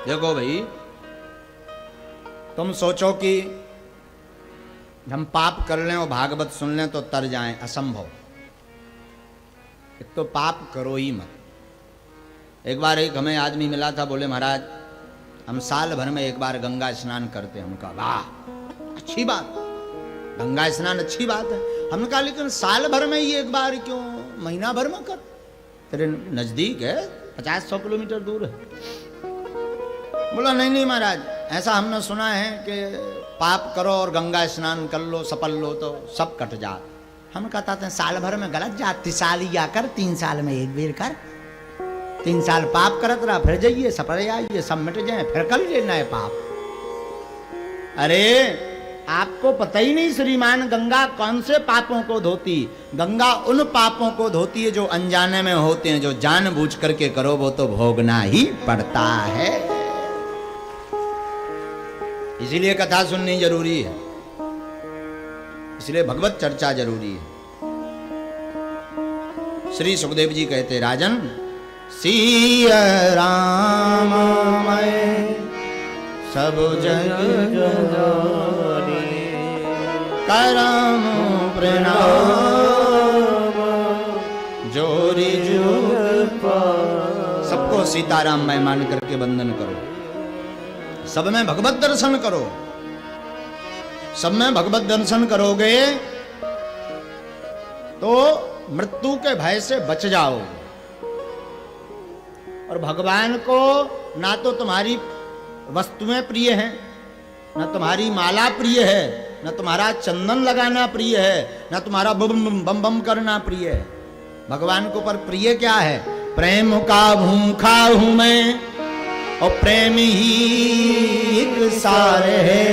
देखो भाई, तुम सोचो कि हम पाप कर लें और भागवत सुन लें तो तर जाएं, असंभव। एक तो पाप करो ही मत। एक बार एक हमें आदमी मिला था, बोले महाराज हम साल भर में एक बार गंगा स्नान करते हैं। हम कहा वाह अच्छी बात, गंगा स्नान अच्छी बात है। हमने कहा लेकिन साल भर में ही एक बार क्यों, महीना भर में कर, तेरे नजदीक है, 50-100 किलोमीटर दूर है। बोला नहीं नहीं महाराज, ऐसा हमने सुना है कि पाप करो और गंगा स्नान कर लो, सफल लो तो सब कट जात। हम कहता थे साल भर में गलत जात, 3 साल ही कर, 3 साल में एक बेर कर, 3 साल पाप करत रहा, फिर जाइए सफल आइए, सब मिट जाए, फिर कर लेना है पाप। अरे आपको पता ही नहीं श्रीमान, गंगा कौन से पापों को धोती? गंगा उन पापों को धोती है जो अनजाने में होते हैं, जो जानबूझ करके करो वो तो भोगना ही पड़ता है। इसीलिए कथा सुननी जरूरी है, इसलिए भगवत चर्चा जरूरी है। श्री सुखदेव जी कहते राजन, सिय राम मैं सब जग जानी, करम प्रणाम जोरी जुग। सबको सीताराम मैं मान करके वंदन करो, सब में भगवत दर्शन करो। सब में भगवत दर्शन करोगे तो मृत्यु के भय से बच जाओ। और भगवान को ना तो तुम्हारी वस्तुएं प्रिय हैं, ना तुम्हारी माला प्रिय है, ना तुम्हारा चंदन लगाना प्रिय है, ना तुम्हारा बम बम बम करना प्रिय है। भगवान को पर प्रिय क्या है? प्रेम का भूखा हूं मैं और प्रेम ही एक सार है,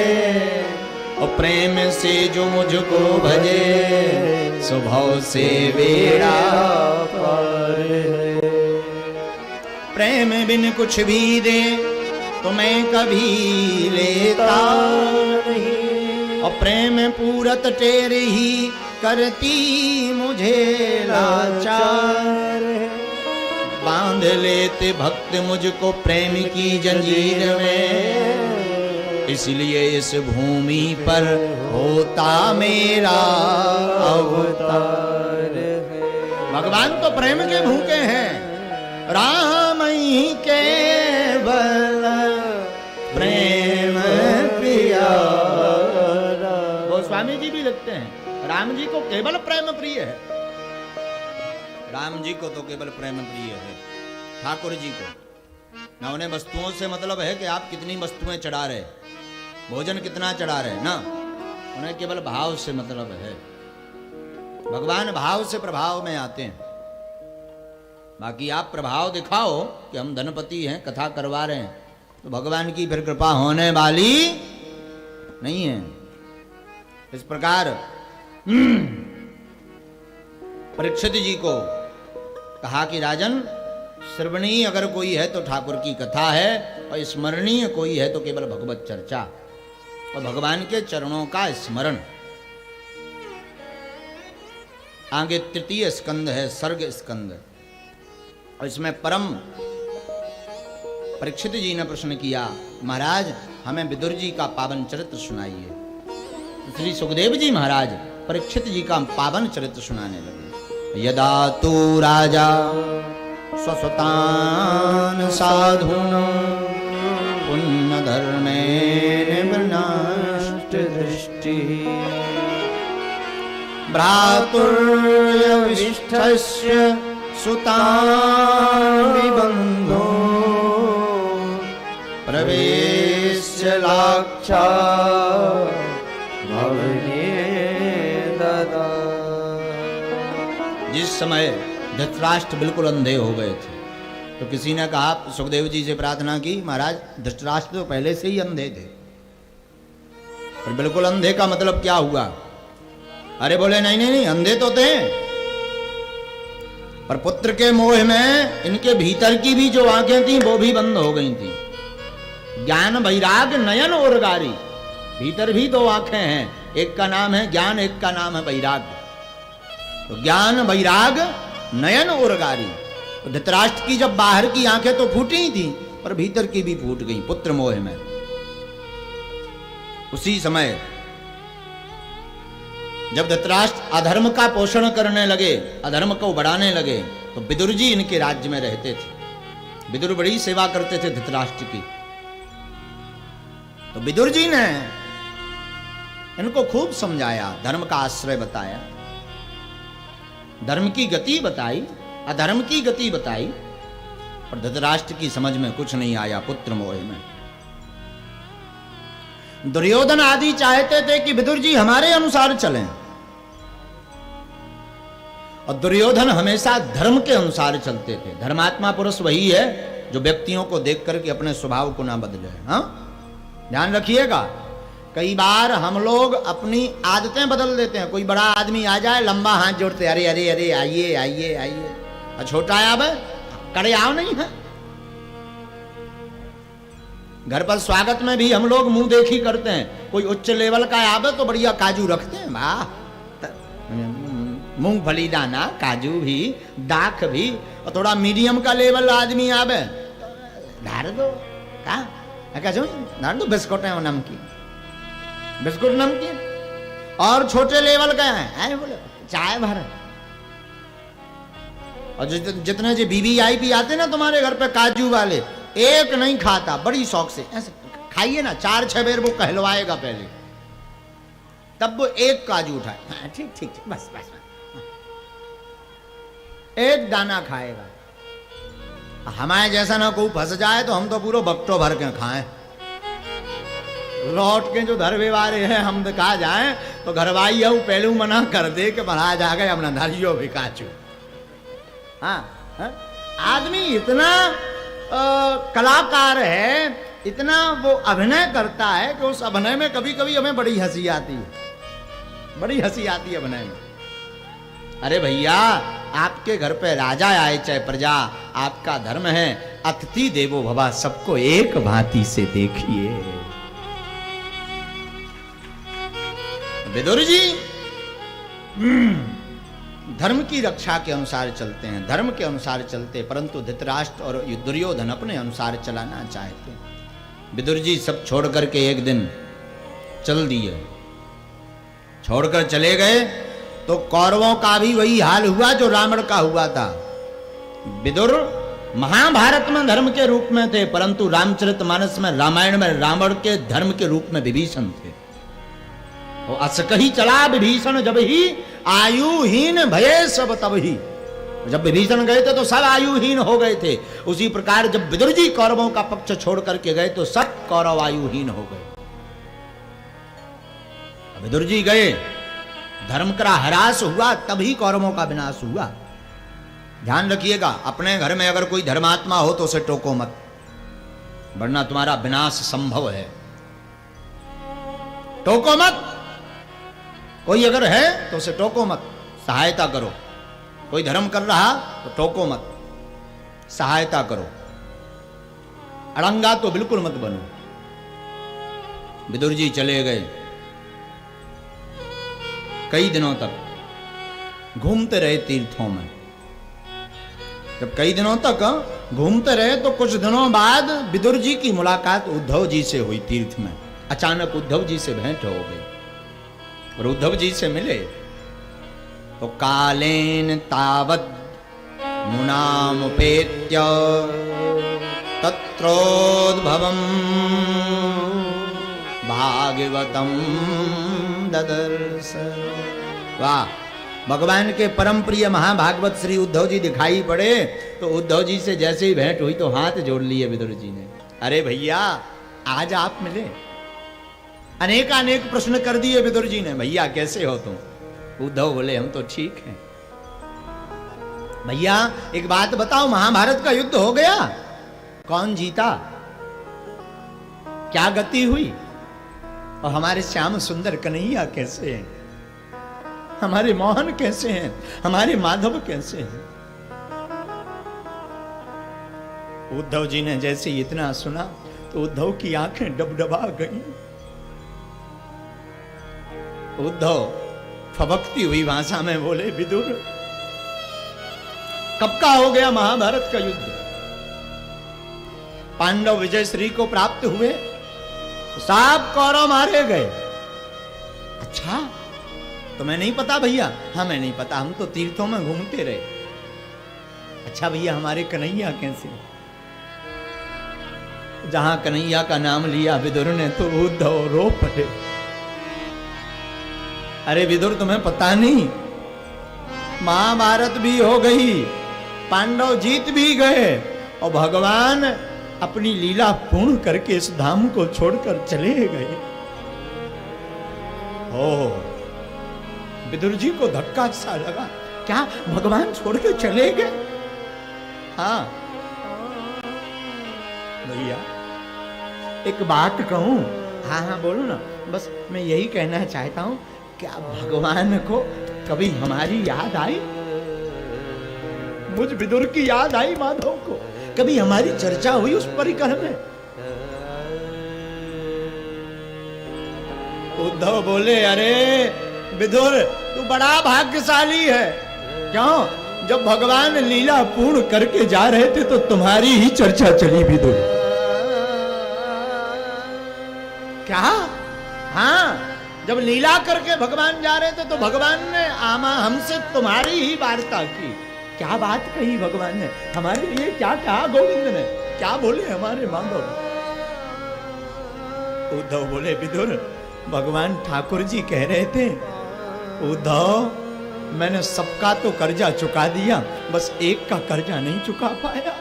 और प्रेम से जो मुझको भजे स्वभाव से बेड़ा पार है। प्रेम बिन कुछ भी दे तो मैं कभी लेता नहीं, और प्रेम पूरत टेर ही करती मुझे लाचार। बांध लेते भक्त मुझको प्रेम की जंजीर में, इसलिए इस भूमि पर होता मेरा अवतार है। भगवान तो प्रेम के भूखे हैं, राम ही केवल प्रेम प्रिया। गोस्वामी जी भी लिखते हैं राम जी को केवल प्रेम प्रिय है, राम जी को तो केवल प्रेम प्रिय है। ठाकुर जी को ना उन्हें वस्तुओं से मतलब है कि आप कितनी वस्तुएं चढ़ा रहे, भोजन कितना चढ़ा रहे, ना उन्हें केवल भाव से मतलब है। भगवान भाव से प्रभाव में आते हैं। बाकी आप प्रभाव दिखाओ कि हम धनपति हैं, कथा करवा रहे हैं, तो भगवान की फिर कृपा होने वाली नहीं है। इस प्रकार परीक्षित जी को कहा कि राजन, श्रवणीय अगर कोई है तो ठाकुर की कथा है, और स्मरणीय कोई है तो केवल भगवत चर्चा और भगवान के चरणों का स्मरण। आगे 3 स्कंद है, सर्ग स्कंद, और इसमें परम परीक्षित जी ने प्रश्न किया, महाराज हमें विदुर जी का पावन चरित्र सुनाइए। श्री सुखदेव जी महाराज परीक्षित जी का पावन चरित्र सुनाने लगे। यदा तू राजा स्वसुतान साधून पुण्य धर्मेण विनष्ट दृष्टि, भ्रातुर्यविष्ठस्य सुतान् विबन्धो प्रवेश्य लाक्षा भवने ददा। जिस समय धृतराष्ट्र बिल्कुल अंधे हो गए थे तो किसी ने कहा, सुखदेव जी से प्रार्थना की, महाराज धृतराष्ट्र तो पहले से ही अंधे थे, पर बिल्कुल अंधे का मतलब क्या हुआ? अरे बोले नहीं नहीं नहीं, अंधे तो थे, पर पुत्र के मोह में इनके भीतर की भी जो आंखें थी वो भी बंद हो गई थी। ज्ञान वैराग नयन और गारी, भीतर भी 2 आंखें हैं, एक का नाम है ज्ञान, एक का नाम है वैराग। तो ज्ञान वैराग नयन और गारी। तो धृतराष्ट्र की जब बाहर की आंखें तो फूटी ही थी, पर भीतर की भी फूट गई पुत्र मोह में। उसी समय जब धृतराष्ट्र अधर्म का पोषण करने लगे, अधर्म को बढ़ाने लगे, तो विदुर जी इनके राज्य में रहते थे। विदुर बड़ी सेवा करते थे धृतराष्ट्र की। तो विदुर जी ने इनको खूब समझाया, धर्म का आश्रय बताया, धर्म की गति बताई, अधर्म की गति बताई, पर धृतराष्ट्र की समझ में कुछ नहीं आया पुत्र मोह में। दुर्योधन आदि चाहते थे कि विदुर जी हमारे अनुसार चलें, और दुर्योधन हमेशा धर्म के अनुसार चलते थे। धर्मात्मा पुरुष वही है जो व्यक्तियों को देख करके अपने स्वभाव को ना बदले। हाँ, ध्यान रखिएगा, कई बार हम लोग अपनी आदतें बदल देते हैं। कोई बड़ा आदमी आ जाए, लंबा हाथ जोड़ते, अरे अरे अरे आइए आइए आइए, और छोटा आवे, कड़े आओ नहीं है। घर पर स्वागत में भी हम लोग मुंह देखी करते हैं। कोई उच्च लेवल का आवे तो बढ़िया काजू रखते हैं, वाह, मूंगफली दाना, काजू भी, दाख भी, और थोड़ा मीडियम का लेवल आदमी आवे, धार दो, धार दो बिस्कुट है, नमकीन, बिस्कुट नमकीन। और छोटे लेवल का है बोले चाय भर। और जितने जो वीवीआईपी आते ना तुम्हारे घर पे काजू वाले, एक नहीं खाता, बड़ी शौक से ऐसे खाइए ना, 4-6 बेर वो कहलवाएगा पहले, तब वो एक काजू उठाए, हाँ, ठीक ठीक ठीक, बस बस, एक दाना खाएगा। हमारे जैसा ना कोई फंस जाए तो हम तो पूरा बक्टो भर के खाएं। लौट के जो धर व्यवहार है हम दिखा जाए तो घरवाई है पहलू मना कर दे कि महाराज आ गए अपना धरियो भी काचू। हाँ, हाँ? आदमी इतना कलाकार है, इतना वो अभिनय करता है कि उस अभिनय में कभी कभी हमें बड़ी हंसी आती है, बड़ी हंसी आती है अभिनय में। अरे भैया, आपके घर पे राजा आए चाहे प्रजा, आपका धर्म है अतिथि देवो भव, सबको एक भांति से देखिए। विदुर जी धर्म की रक्षा के अनुसार चलते हैं, धर्म के अनुसार चलते, परंतु धृतराष्ट्र और दुर्योधन अपने अनुसार चलाना चाहते हैं। विदुर जी सब छोड़ करके एक दिन चल दिए, छोड़कर चले गए तो कौरवों का भी वही हाल हुआ जो रावण का हुआ था। विदुर महाभारत में धर्म के रूप में थे, परंतु रामचरितमानस में, रामायण में रावण के धर्म के रूप में विभीषण थे। वो असकही चला विभीषण जब ही आयुहीन भये सब तब ही। जब विभीषण गए थे तो सब आयुहीन हो गए थे। उसी प्रकार जब विदुर जी कौरवों का पक्ष छोड़ करके गए तो सब कौरव आयुहीन हो गए। विदुर जी गए, धर्म का ह्रास हुआ, तभी कौरवों का विनाश हुआ। ध्यान रखिएगा, अपने घर में अगर कोई धर्मात्मा हो तो उसे टोको मत, वरना तुम्हारा विनाश संभव है। टोको मत, कोई अगर है तो उसे टोको मत, सहायता करो। कोई धर्म कर रहा तो टोको मत, सहायता करो। अड़ंगा तो बिल्कुल मत बनो। विदुर जी चले गए, कई दिनों तक घूमते रहे तीर्थों में। जब कई दिनों तक घूमते रहे तो कुछ दिनों बाद विदुर जी की मुलाकात उद्धव जी से हुई तीर्थ में। अचानक उद्धव जी से भेंट हो गई और उद्धव जी से मिले तो कालेन तावद मुनामुपेत्य तत्रोद्भवम् भागवतम ददर्श। वाह, भगवान के परम प्रिय महाभागवत श्री उद्धव जी दिखाई पड़े तो उद्धव जी से जैसे ही भेंट हुई तो हाथ जोड़ लिए विदुर जी ने। अरे भैया, आज आप मिले। अनेक प्रश्न कर दिए विदुर जी ने, भैया कैसे हो तुम? उद्धव बोले हम तो ठीक हैं। भैया एक बात बताओ, महाभारत का युद्ध हो गया, कौन जीता, क्या गति हुई, और हमारे श्याम सुंदर कन्हैया कैसे हैं, हमारे मोहन कैसे हैं, हमारे माधव कैसे हैं? उद्धव जी ने जैसे इतना सुना तो उद्धव की आंखें डबडबा गई। उद्धव फबकती हुई भाषा में बोले, विदुर कब का हो गया महाभारत का युद्ध? पांडव विजय श्री को प्राप्त हुए, सब कौरव मारे गए। अच्छा, तुम्हें नहीं पता भैया? हमें नहीं पता, हम तो तीर्थों में घूमते रहे। अच्छा भैया, हमारे कन्हैया कैसे? जहां कन्हैया का नाम लिया विदुर ने तो उद्धव रो पड़े। अरे विदुर, तुम्हें पता नहीं, महाभारत भी हो गई, पांडव जीत भी गए और भगवान अपनी लीला पूर्ण करके इस धाम को छोड़कर चले गए। ओ, विदुर जी को धक्का सा लगा, क्या भगवान छोड़ के चले गए? हाँ भैया, एक बात कहूं? हाँ हाँ बोलो ना। बस मैं यही कहना चाहता हूं, क्या भगवान को कभी हमारी याद आई? मुझ विदुर की याद आई माधव को? कभी हमारी चर्चा हुई उस परिकर में? उद्धव बोले, अरे विदुर, तू बड़ा भाग्यशाली है। क्यों? जब भगवान लीला पूर्ण करके जा रहे थे तो तुम्हारी ही चर्चा चली विदुर। क्या? हाँ, जब लीला करके भगवान जा रहे थे तो भगवान ने हमसे तुम्हारी ही वार्ता की। क्या बात कही भगवान ने? हमारे लिए क्या कहा गोविंद ने? क्या बोले हमारे माधव? उद्धव बोले, विदुर, भगवान ठाकुर जी कह रहे थे, उद्धव, मैंने सबका तो कर्जा चुका दिया, बस एक का कर्जा नहीं चुका पाया।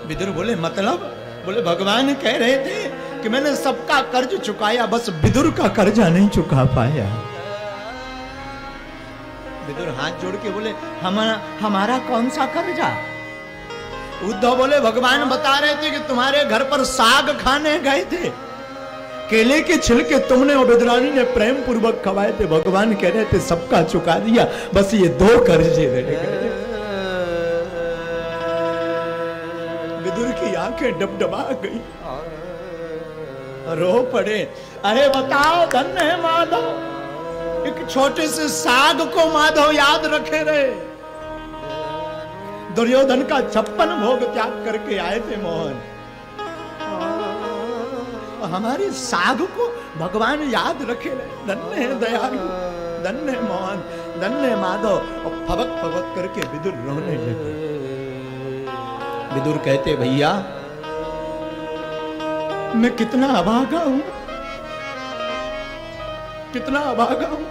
विदुर बोले, मतलब? बोले, भगवान कह रहे थे कि मैंने सबका कर्ज चुकाया, बस विदुर का कर्जा नहीं चुका पाया। विदुर हाथ जोड़ के बोले, हमारा कौन सा कर्जा? उद्धव बोले, भगवान बता रहे थे कि तुम्हारे घर पर साग खाने गए थे, केले के छिलके तुमने और विदुरानी ने प्रेम पूर्वक खवाए थे। भगवान कह रहे थे सबका चुका दिया, बस ये 2 कर्जे रह गए। विदुर की आंखें डबडबा गई, रो पड़े। अरे बताओ, धन्य है माधव, एक छोटे से साग को माधव याद रखे रहे। दुर्योधन का 56 भोग त्याग करके आए थे मोहन, हमारे साग को भगवान याद रखे रहे। धन्य है दयालु, धन्य है मोहन, धन्य है माधव। और फबक फबक करके विदुर रोने लगे। विदुर कहते, भैया, मैं कितना अभागा हूं, कितना अभागा हूं।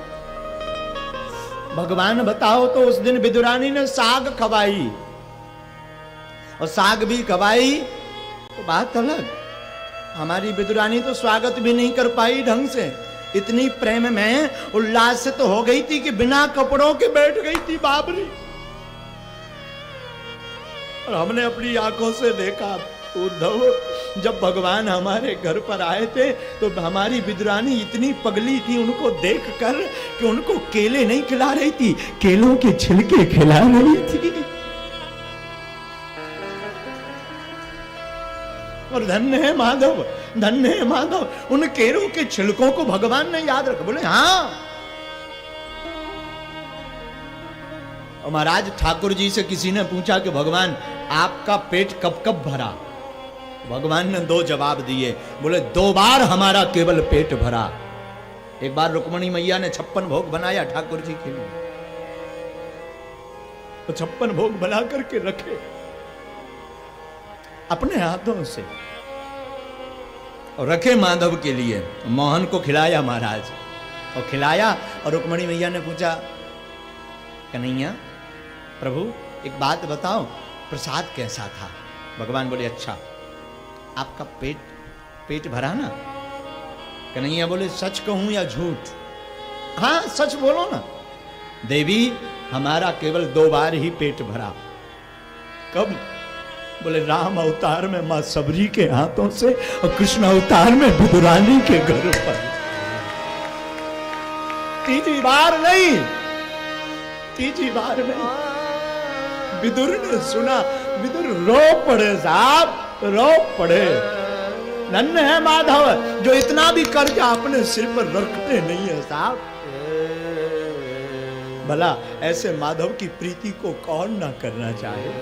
भगवान बताओ तो उस दिन विदुरानी ने साग खवाई, और साग भी खवाई तो बात अलग, हमारी विदुरानी तो स्वागत भी नहीं कर पाई ढंग से। इतनी प्रेम में उल्लास से तो हो गई थी कि बिना कपड़ों के बैठ गई थी बाबरी। और हमने अपनी आंखों से देखा, उद्धव, जब भगवान हमारे घर पर आए थे तो हमारी विदुरानी इतनी पगली थी उनको देखकर कि उनको केले नहीं खिला रही थी, केलों के छिलके खिला रही थी। और धन्य है माधव, धन्य है माधव, उन केलों के छिलकों को भगवान ने याद रखा। बोले, हाँ। और महाराज ठाकुर जी से किसी ने पूछा कि भगवान आपका पेट कब कब भरा? भगवान ने 2 जवाब दिए। बोले, 2 बार हमारा केवल पेट भरा। एक बार रुक्मणी मैया ने 56 भोग बनाया ठाकुर जी के लिए, तो 56 भोग बना करके रखे अपने हाथों से, और रखे माधव के लिए। मोहन को खिलाया महाराज, और खिलाया, और रुक्मणी मैया ने पूछा, कन्हैया प्रभु एक बात बताओ, प्रसाद कैसा था? भगवान बोले, अच्छा, आपका पेट भरा ना? कन्हैया बोले, सच कहूं या झूठ? हाँ सच बोलो ना। देवी, हमारा केवल 2 बार ही पेट भरा। कब? बोले, राम अवतार में मां सबरी के हाथों से, और कृष्ण अवतार में विदुरानी के घर पर। तीसरी बार नहीं, तीसरी बार नहीं। विदुर ने सुना, विदुर रो पड़े साहब, रो पड़े। धन्य है माधव जो इतना भी कर्जा अपने सिर पर रखते नहीं है साहब। भला ऐसे माधव की प्रीति को कौन ना करना चाहे।